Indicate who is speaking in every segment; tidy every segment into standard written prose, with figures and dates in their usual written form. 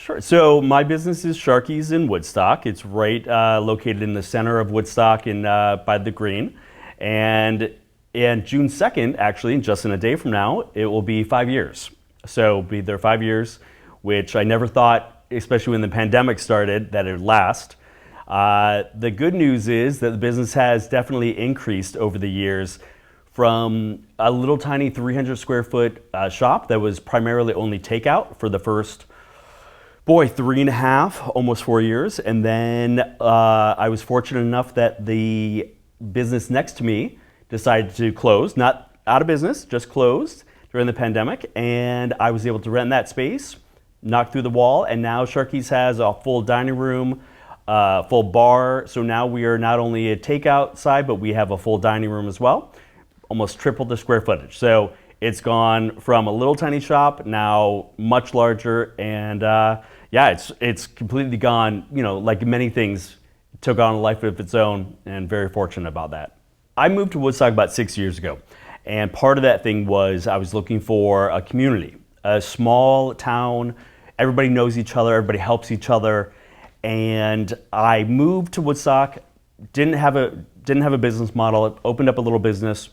Speaker 1: Sure. So my business is Sharkeys in Woodstock. It's right located in the center of Woodstock in by the Green, and June 2nd, actually, just in a day from now, it will be 5 years. So it'll be there 5 years, which I never thought, especially when the pandemic started, that it would last. The good news is that the business has definitely increased over the years from a little tiny 300 square foot shop that was primarily only takeout for the first 3.5, almost 4 years. And then I was fortunate enough that the business next to me decided to close, not out of business, just closed during the pandemic. And I was able to rent that space, knock through the wall, and now Sharkeys has a full dining room, full bar. So now we are not only a takeout side, but we have a full dining room as well, almost triple the square footage. So it's gone from a little tiny shop, now much larger, and yeah, it's completely gone, like many things, took on a life of its own, and very fortunate about that. I moved to Woodstock about 6 years ago, and part of that thing was I was looking for a community, a small town, everybody knows each other, everybody helps each other, and I moved to Woodstock, didn't have a business model, opened up a little business.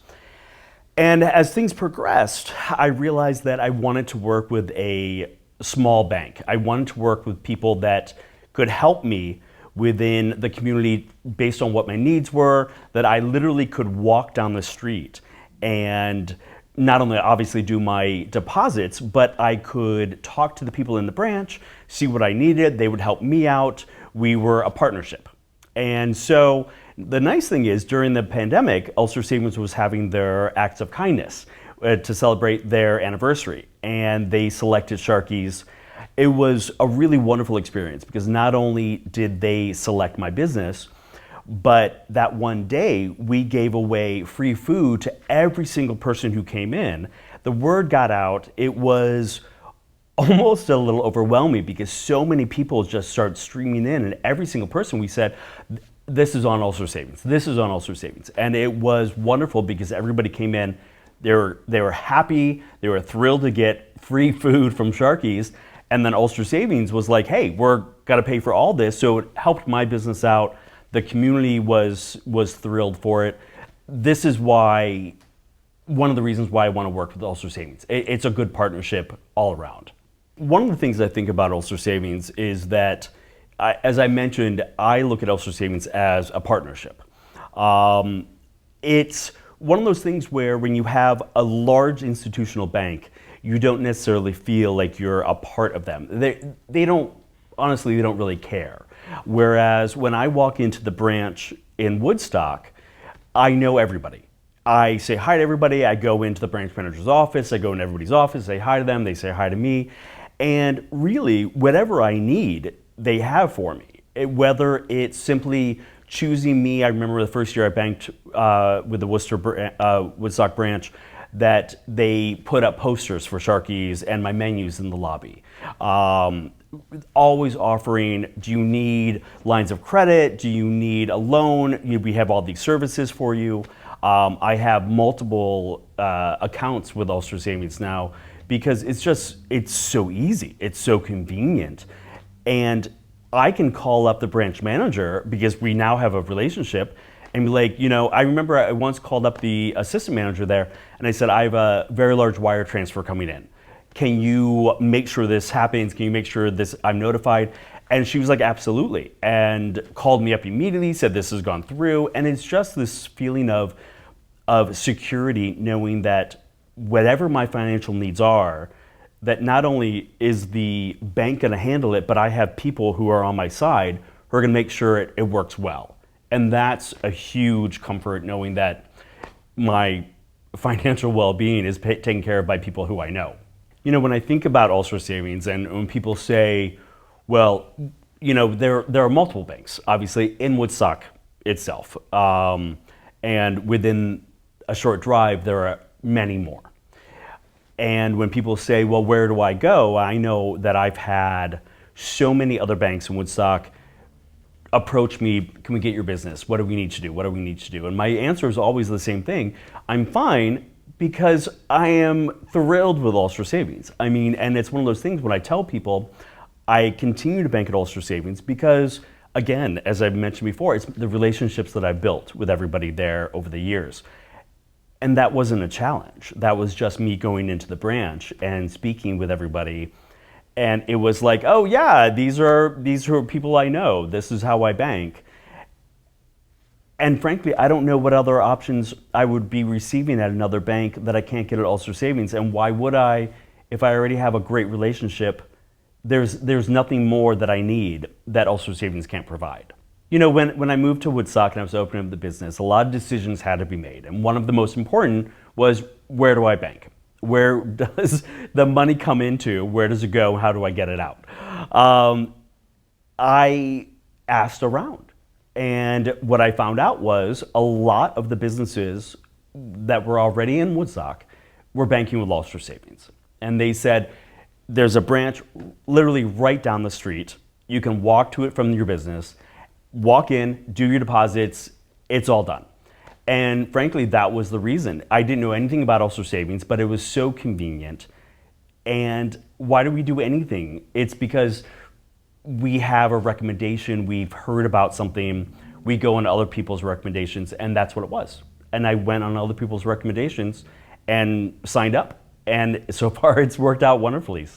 Speaker 1: And as things progressed, I realized that I wanted to work with a small bank. I wanted to work with people that could help me within the community based on what my needs were, that I literally could walk down the street and not only obviously do my deposits, but I could talk to the people in the branch, see what I needed, they would help me out. We were a partnership. And so the nice thing is, during the pandemic, Ulster Savings was having their acts of kindness to celebrate their anniversary, and they selected Sharkeys. It was a really wonderful experience because not only did they select my business, but that one day we gave away free food to every single person who came in. The word got out. It was almost a little overwhelming because so many people just started streaming in, and every single person we said, this is on Ulster Savings. This is on Ulster Savings. And it was wonderful because everybody came in, they were happy, they were thrilled to get free food from Sharkeys. And then Ulster Savings was like, hey, we're gonna pay for all this. So it helped my business out. The community was thrilled for it. This is one of the reasons why I want to work with Ulster Savings. It's a good partnership all around. One of the things I think about Ulster Savings is that, as I mentioned, I look at Ulster Savings as a partnership. It's one of those things where when you have a large institutional bank, you don't necessarily feel like you're a part of them. They don't really care. Whereas when I walk into the branch in Woodstock, I know everybody. I say hi to everybody. I go into the branch manager's office. I go in everybody's office, say hi to them. They say hi to me. And really, whatever I need, they have for me. Whether it's simply choosing me, I remember the first year I banked with the Woodstock branch, that they put up posters for Sharkeys and my menus in the lobby. Always offering, do you need lines of credit? Do you need a loan? We have all these services for you. I have multiple accounts with Ulster Savings now because it's so easy. It's so convenient. And I can call up the branch manager because we now have a relationship and be like, I remember I once called up the assistant manager there and I said, I have a very large wire transfer coming in. Can you make sure this happens? Can you make sure I'm notified? And she was like, absolutely. And called me up immediately, said this has gone through. And it's just this feeling of security, knowing that whatever my financial needs are, that not only is the bank gonna handle it, but I have people who are on my side who are gonna make sure it works well. And that's a huge comfort, knowing that my financial well-being is taken care of by people who I know. When I think about Ulster Savings and when people say, well, there are multiple banks, obviously, in Woodstock itself. And within a short drive, there are many more. And when people say, well, where do I go? I know that I've had so many other banks in Woodstock approach me, can we get your business? What do we need to do? What do we need to do? And my answer is always the same thing. I'm fine because I am thrilled with Ulster Savings. And it's one of those things when I tell people, I continue to bank at Ulster Savings because, again, as I've mentioned before, it's the relationships that I've built with everybody there over the years. And that wasn't a challenge. That was just me going into the branch and speaking with everybody. And it was like, oh yeah, these are people I know. This is how I bank. And frankly, I don't know what other options I would be receiving at another bank that I can't get at Ulster Savings. And why would I, if I already have a great relationship? There's nothing more that I need that Ulster Savings can't provide. You know, when I moved to Woodstock and I was opening up the business, a lot of decisions had to be made. And one of the most important was, where do I bank? Where does the money come into? Where does it go? How do I get it out? I asked around. And what I found out was a lot of the businesses that were already in Woodstock were banking with Ulster Savings. And they said, there's a branch literally right down the street. You can walk to it from your business, walk in, do your deposits, it's all done. And frankly, that was the reason. I didn't know anything about Ulster Savings, but it was so convenient. And why do we do anything? It's because we have a recommendation, we've heard about something, we go on other people's recommendations, and that's what it was. And I went on other people's recommendations and signed up. And so far, it's worked out wonderfully.